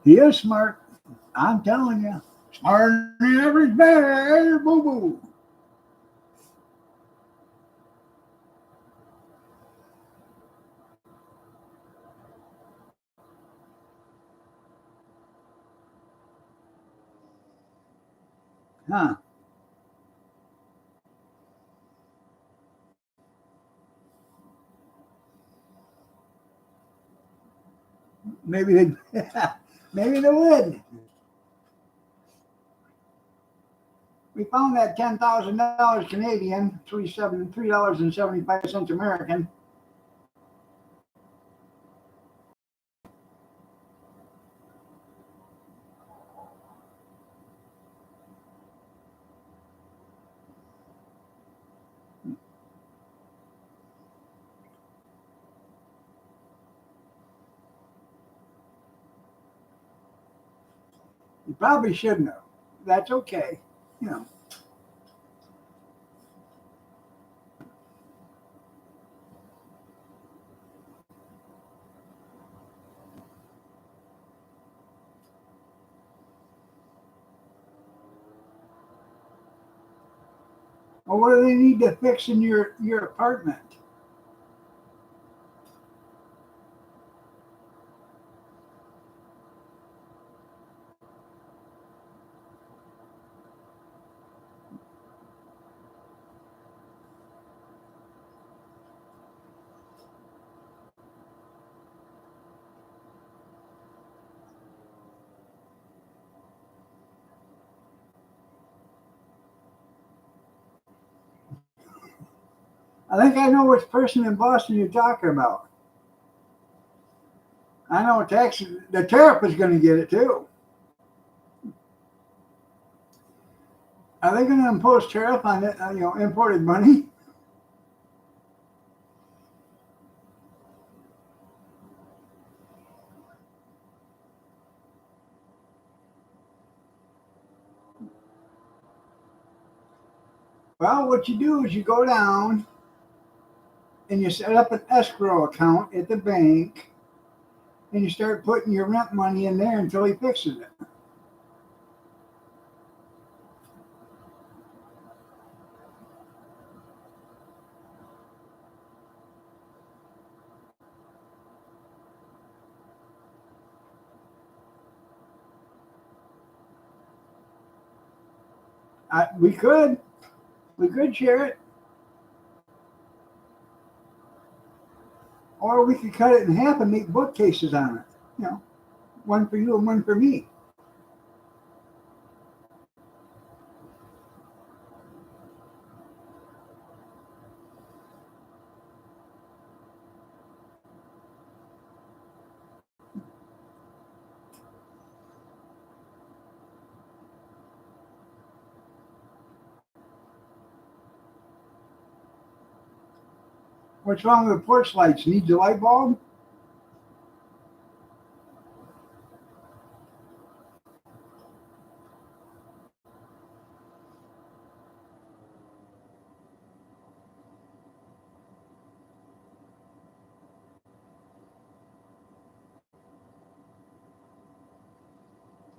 He is smart. I'm telling you. Smarter than the average bear. Boo boo. Huh. Maybe they maybe they would. We found that $10,000 Canadian, $3.75 American. You probably shouldn't have. That's okay. You know. Well, what do they need to fix in your apartment? I think I know which person in Boston you're talking about. I know the tariff is going to get it too. Are they going to impose tariff on it, imported money? Well, what you do is you go down and you set up an escrow account at the bank and you start putting your rent money in there until he fixes it. We could share it, or we could cut it in half and make bookcases on it. One for you and one for me. What's wrong with the porch lights? Need the light bulb?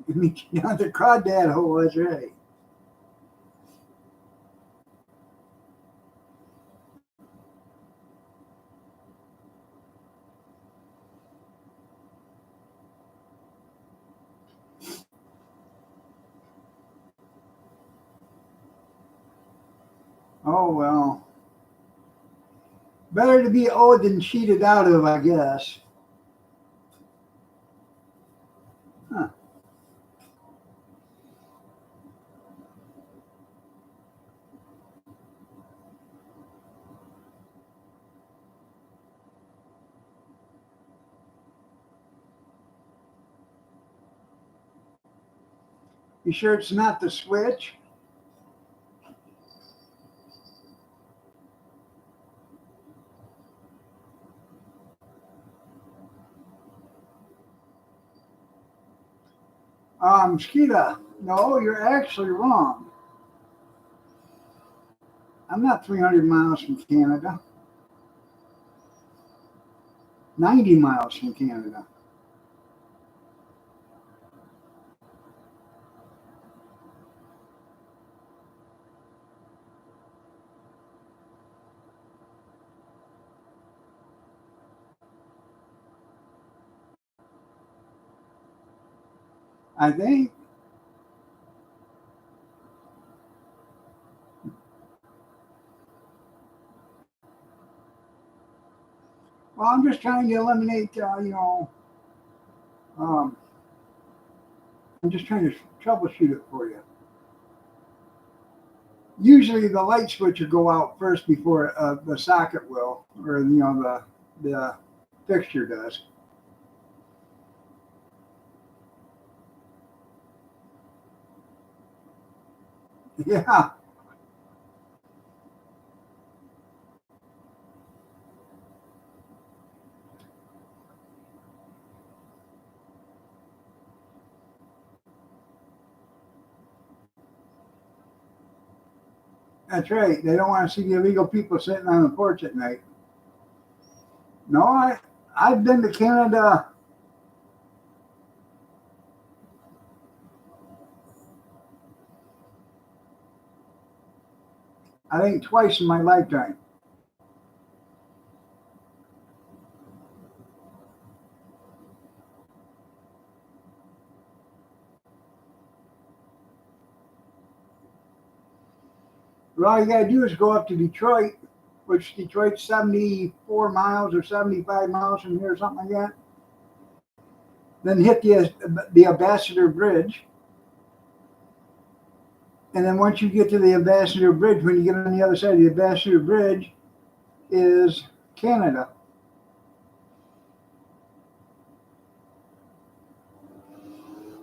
You mean down the crawdad hole, that's right. Oh well. Better to be owed than cheated out of, I guess. Huh. You sure it's not the switch? Skeeta, no, you're actually wrong. I'm not 300 miles from Canada. 90 miles from Canada. I think. Well, I'm just trying to eliminate, I'm just trying to troubleshoot it for you. Usually the light switch will go out first before the socket will, or the fixture does. Yeah. That's right. They don't want to see the illegal people sitting on the porch at night. No, I've been to Canada. I think twice in my lifetime. Well, all you gotta do is go up to Detroit, which Detroit's 74 miles or 75 miles from here, or something like that. Then hit the Ambassador Bridge. And then once you get to the Ambassador Bridge, when you get on the other side of the Ambassador Bridge, is Canada.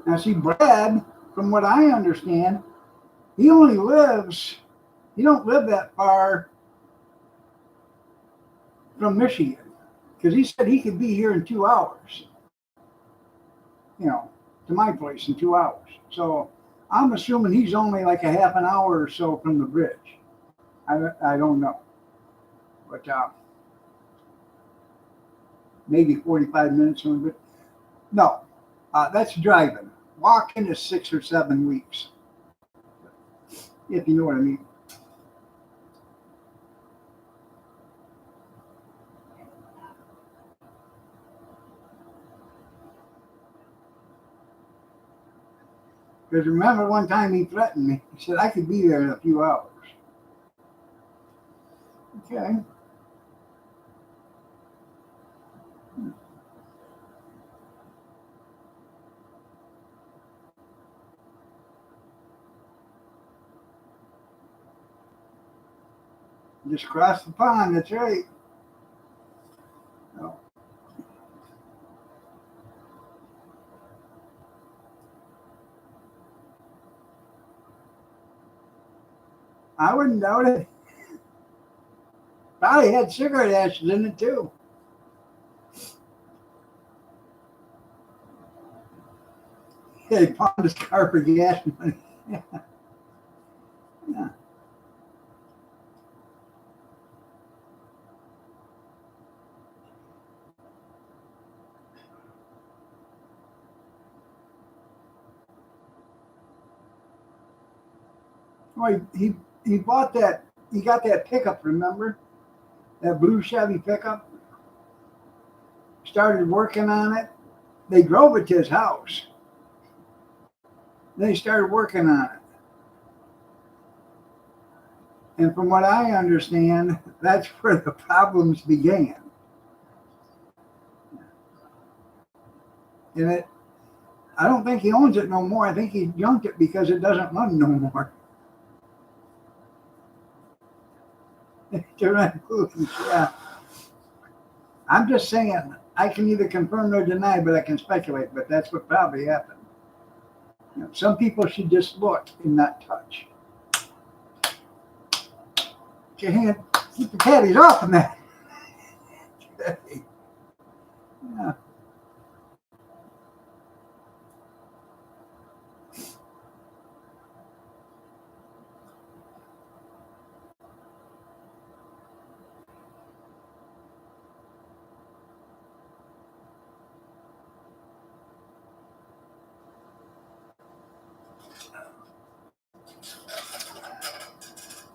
Now, see, Brad, from what I understand, he only lives, he don't live that far from Michigan. Because he said he could be here in 2 hours, you know, to my place in 2 hours. So I'm assuming he's only like a half an hour or so from the bridge. I don't know. But maybe 45 minutes from the bridge. No, that's driving. Walking is 6 or 7 weeks, if you know what I mean. Because remember one time he threatened me. He said I could be there in a few hours. Okay. Just cross the pond, that's right. No. I wouldn't doubt it. Probably had cigarette ashes in it too. They pawned his car for gas money. Yeah. Well, he bought that. He got that pickup. Remember that blue Chevy pickup? Started working on it. They drove it to his house. Then he started working on it. And from what I understand, that's where the problems began. And I don't think he owns it no more. I think he junked it because it doesn't run no more. Yeah. I'm just saying, I can neither confirm nor deny, but I can speculate. But that's what probably happened. You know, some people should just look and not touch. Get your hand, keep the caddies off of that. Yeah.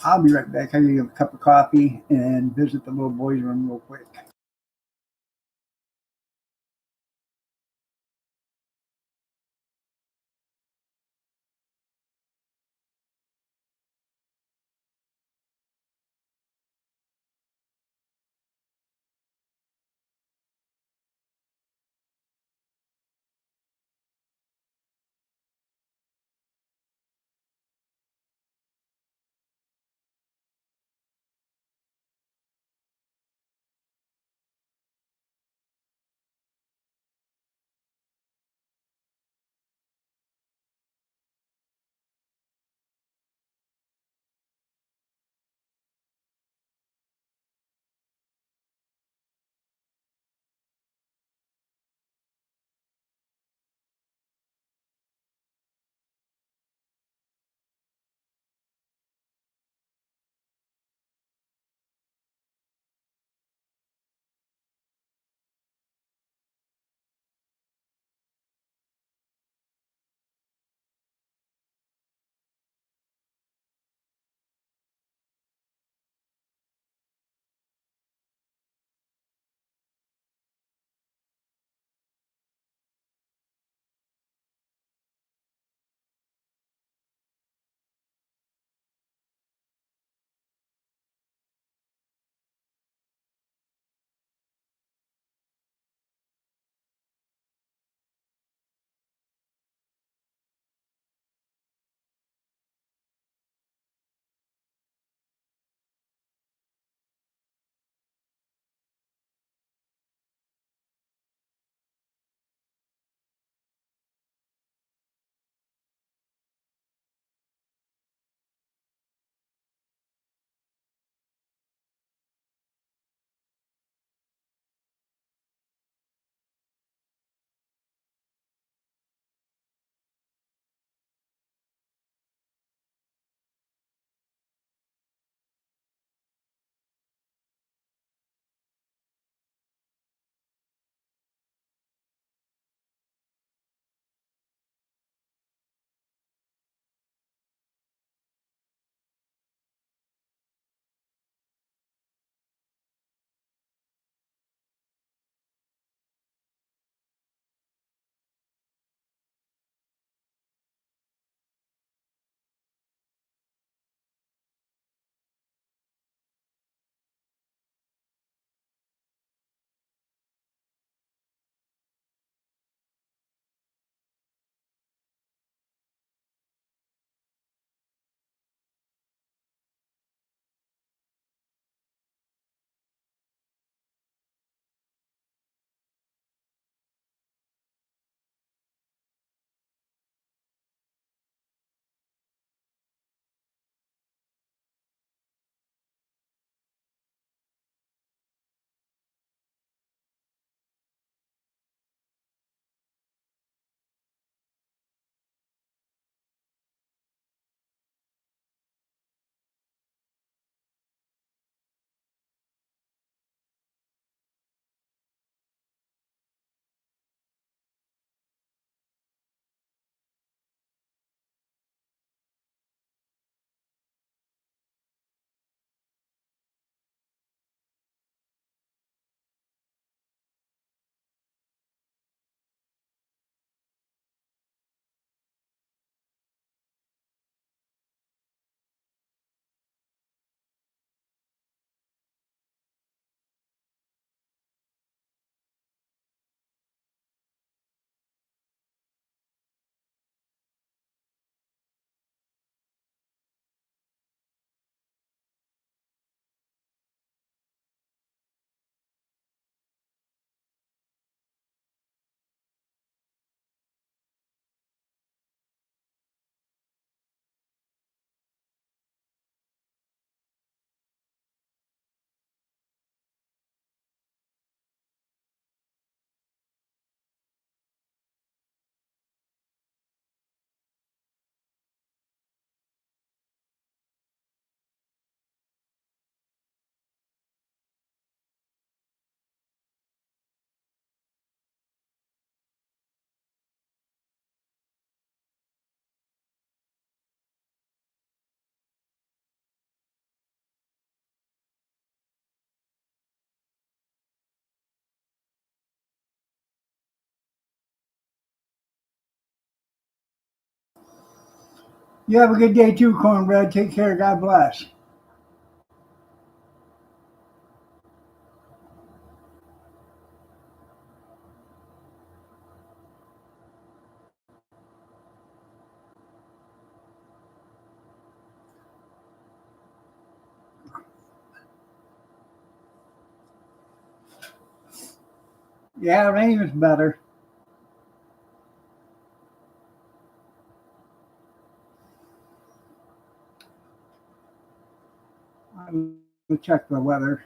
I'll be right back. I need a cup of coffee and visit the little boys' room real quick. You have a good day too, Cornbread. Take care. God bless. Yeah, rain is better. I'm gonna check the weather.